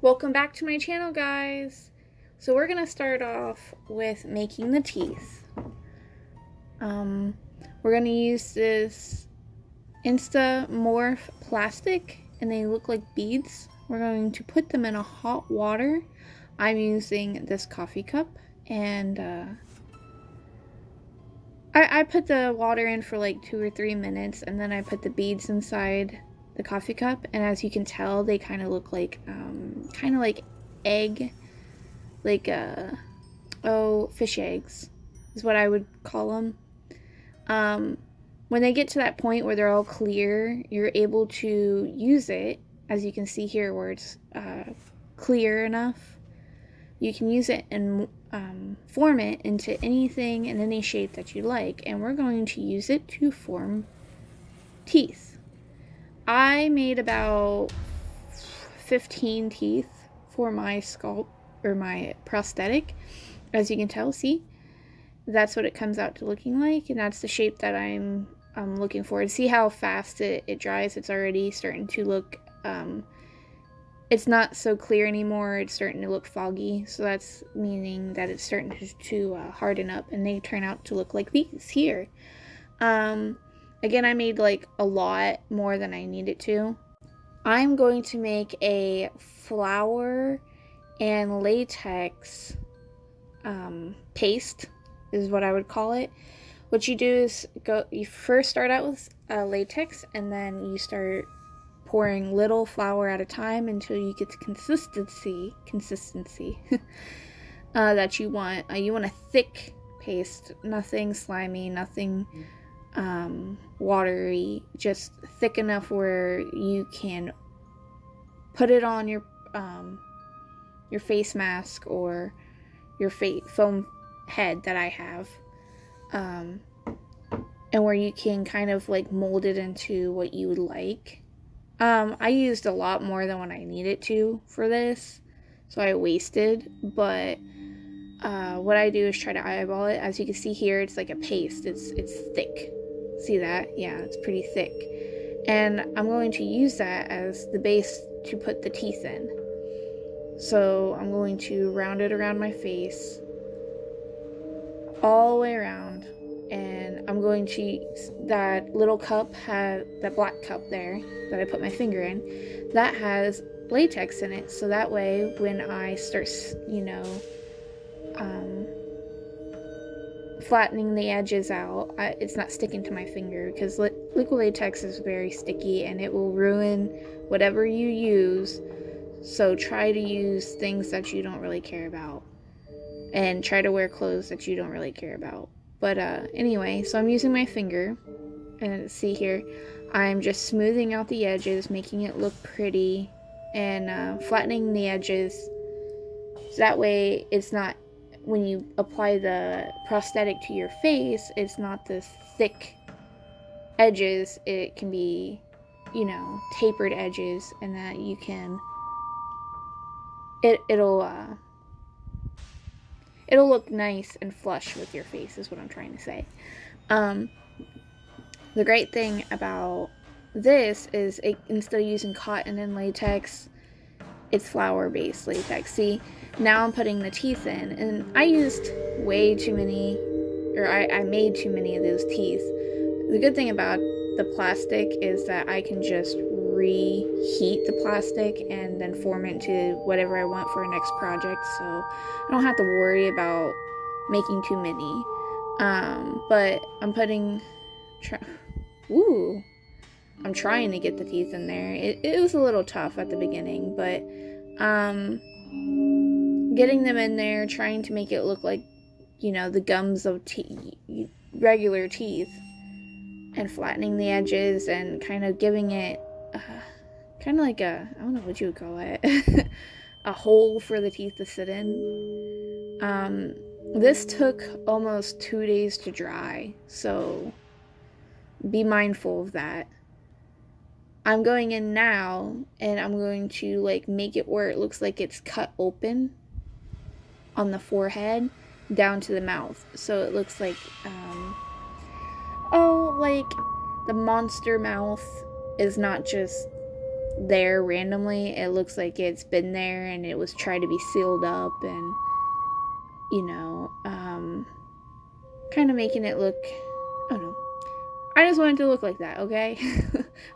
Welcome back to my channel, guys. So we're gonna start off with making the teeth. We're gonna use this InstaMorph plastic, and they look like beads. We're going to put them in a hot water. I'm using this coffee cup, and I put the water in for like 2 or 3 minutes, and then I put the beads inside the coffee cup, and as you can tell, they kind of look like egg, like fish eggs is what I would call them. When they get to that point where they're all clear, you're able to use it, as you can see here where it's clear enough. You can use it and form it into anything and any shape that you like, and we're going to use it to form teeth. I made about 15 teeth for my sculpt, or my prosthetic. As you can tell, see? That's what it comes out to looking like, and that's the shape that I'm looking for. See how fast it dries? It's already starting to look, it's not so clear anymore. It's starting to look foggy, so that's meaning that it's starting to harden up, and they turn out to look like these here. Again, I made like a lot more than I needed to. I'm going to make a flour and latex paste, is what I would call it. What you do is you first start out with latex, and then you start pouring little flour at a time until you get the consistency that you want. You want a thick paste, nothing slimy, nothing watery, just thick enough where you can put it on your face mask or your foam head that I have, and where you can kind of like mold it into what you would like. I used a lot more than what I needed to for this, so I wasted, but what I do is try to eyeball it. As you can see here, it's like a paste. It's thick. See that? Yeah, it's pretty thick. And I'm going to use that as the base to put the teeth in. So I'm going to round it around my face, all the way around, and I'm going to, that little cup had, that black cup there that I put my finger in, that has latex in it, so that way when I start, flattening the edges out, it's not sticking to my finger, because liquid latex is very sticky and it will ruin whatever you use. So try to use things that you don't really care about, and try to wear clothes that you don't really care about. But anyway, so I'm using my finger, and see here, I'm just smoothing out the edges, making it look pretty, and flattening the edges, so that way it's not, when you apply the prosthetic to your face, it's not this thick edges. It can be, tapered edges, and that you can, it'll look nice and flush with your face, is what I'm trying to say. The great thing about this is instead of using cotton and latex, it's flour-based latex. See, now I'm putting the teeth in, and I used way too many, or I made too many of those teeth. The good thing about the plastic is that I can just reheat the plastic and then form it into whatever I want for a next project, so I don't have to worry about making too many. But I'm I'm trying to get the teeth in there. It was a little tough at the beginning, but getting them in there, trying to make it look like, the gums of regular teeth, and flattening the edges, and kind of giving it kind of like I don't know what you would call it, a hole for the teeth to sit in. This took almost 2 days to dry, so be mindful of that. I'm going in now, and I'm going to make it where it looks like it's cut open on the forehead down to the mouth, so it looks like like the monster mouth is not just there randomly. It looks like it's been there and it was tried to be sealed up, and you know, kind of making it look, I don't know. I just want it to look like that, okay?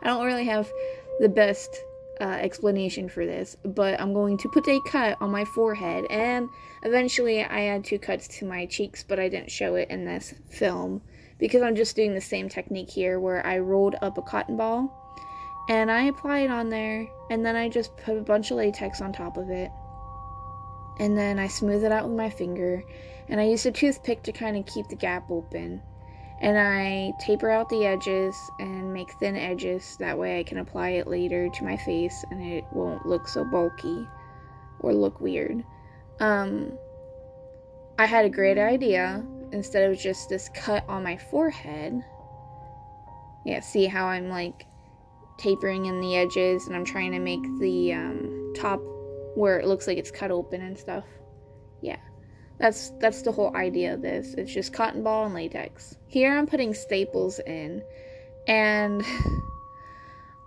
I don't really have the best explanation for this, but I'm going to put a cut on my forehead, and eventually I had 2 cuts to my cheeks, but I didn't show it in this film because I'm just doing the same technique here where I rolled up a cotton ball and I apply it on there, and then I just put a bunch of latex on top of it, and then I smooth it out with my finger, and I use a toothpick to kind of keep the gap open. And I taper out the edges and make thin edges. That way I can apply it later to my face and it won't look so bulky or look weird. I had a great idea. Instead of just this cut on my forehead. Yeah, see how I'm like tapering in the edges and I'm trying to make the top where it looks like it's cut open and stuff. Yeah. That's the whole idea of this. It's just cotton ball and latex. Here I'm putting staples in, and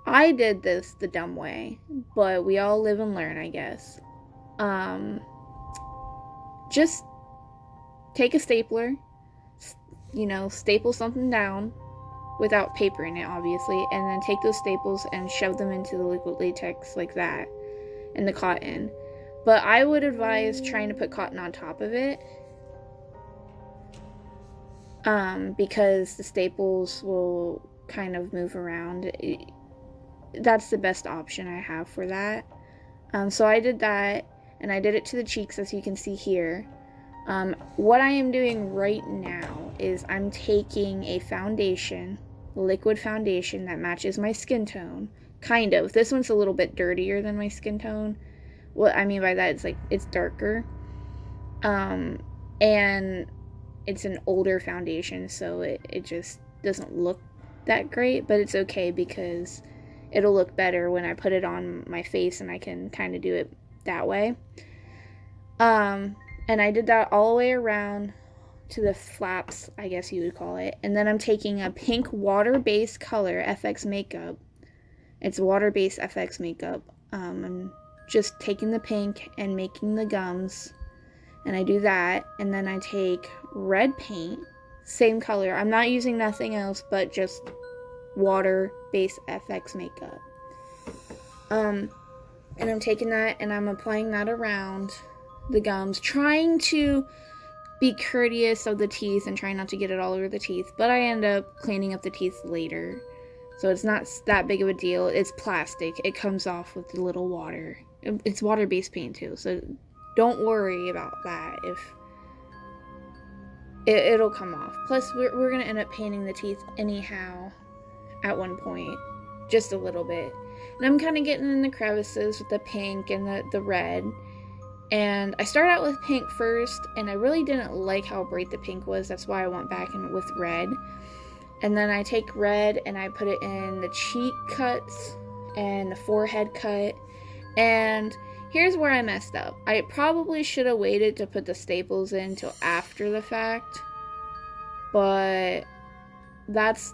I did this the dumb way, but we all live and learn, I guess. Just take a stapler, staple something down without papering it, obviously, and then take those staples and shove them into the liquid latex like that, and the cotton. But I would advise trying to put cotton on top of it, because the staples will kind of move around. That's the best option I have for that. So I did that, and I did it to the cheeks, as you can see here. What I am doing right now is I'm taking a foundation, liquid foundation that matches my skin tone. Kind of. This one's a little bit dirtier than my skin tone. What I mean by that is, like, it's darker. And it's an older foundation, so it just doesn't look that great, but it's okay because it'll look better when I put it on my face and I can kind of do it that way. And I did that all the way around to the flaps, I guess you would call it. And then I'm taking a pink water-based color, FX makeup. It's water-based FX makeup. I'm just taking the pink and making the gums, and I do that, and then I take red paint, same color. I'm not using nothing else but just water-based FX makeup. And I'm taking that and I'm applying that around the gums, trying to be courteous of the teeth and trying not to get it all over the teeth, but I end up cleaning up the teeth later, so it's not that big of a deal. It's plastic. It comes off with a little water. It's water-based paint too, so don't worry about that. If it'll come off. Plus, we're gonna end up painting the teeth anyhow at one point, just a little bit. And I'm kind of getting in the crevices with the pink and the red. And I started out with pink first, and I really didn't like how bright the pink was. That's why I went back in with red. And then I take red and I put it in the cheek cuts and the forehead cut. And here's where I messed up. I probably should have waited to put the staples in till after the fact, but that's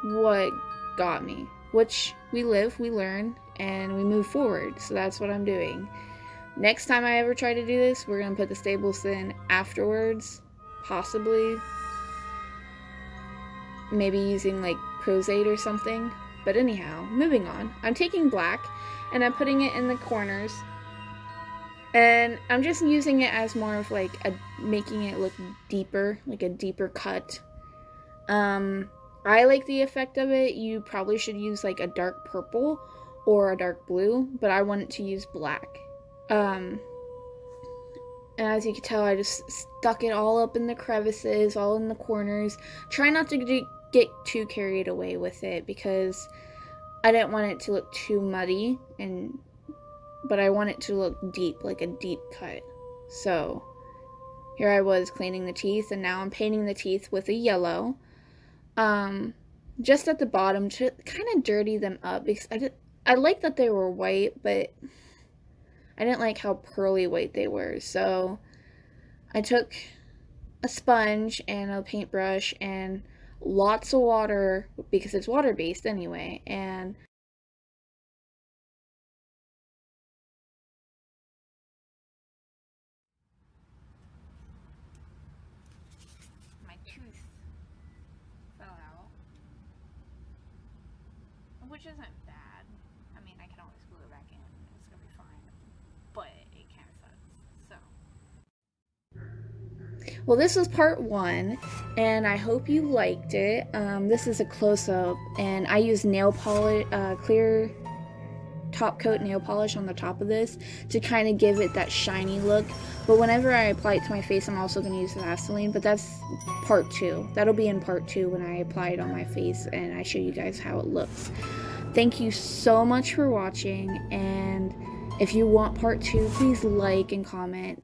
what got me. Which we live, we learn, and we move forward. So that's what I'm doing. Next time I ever try to do this, we're gonna put the staples in afterwards, possibly. Maybe using like Prozade or something. But anyhow, moving on. I'm taking black and I'm putting it in the corners, and I'm just using it as more of like making it look deeper, like a deeper cut. I like the effect of it. You probably should use like a dark purple or a dark blue, but I wanted to use black. And as you can tell, I just stuck it all up in the crevices, all in the corners. Try not to get too carried away with it because I didn't want it to look too muddy, but I want it to look deep, like a deep cut. So here I was cleaning the teeth, and now I'm painting the teeth with a yellow, just at the bottom to kind of dirty them up, because I like that they were white, but I didn't like how pearly white they were. So I took a sponge and a paintbrush and lots of water, because it's water-based anyway, and which isn't bad. I mean, I can always glue it back in. It's gonna be fine. But it kind of sucks. So. Well, this was part 1, and I hope you liked it. This is a close-up, and I use nail polish, clear top coat nail polish on the top of this to kind of give it that shiny look. But whenever I apply it to my face, I'm also going to use Vaseline, but that's part 2. That'll be in part 2 when I apply it on my face and I show you guys how it looks. Thank you so much for watching, and if you want part 2, please like and comment.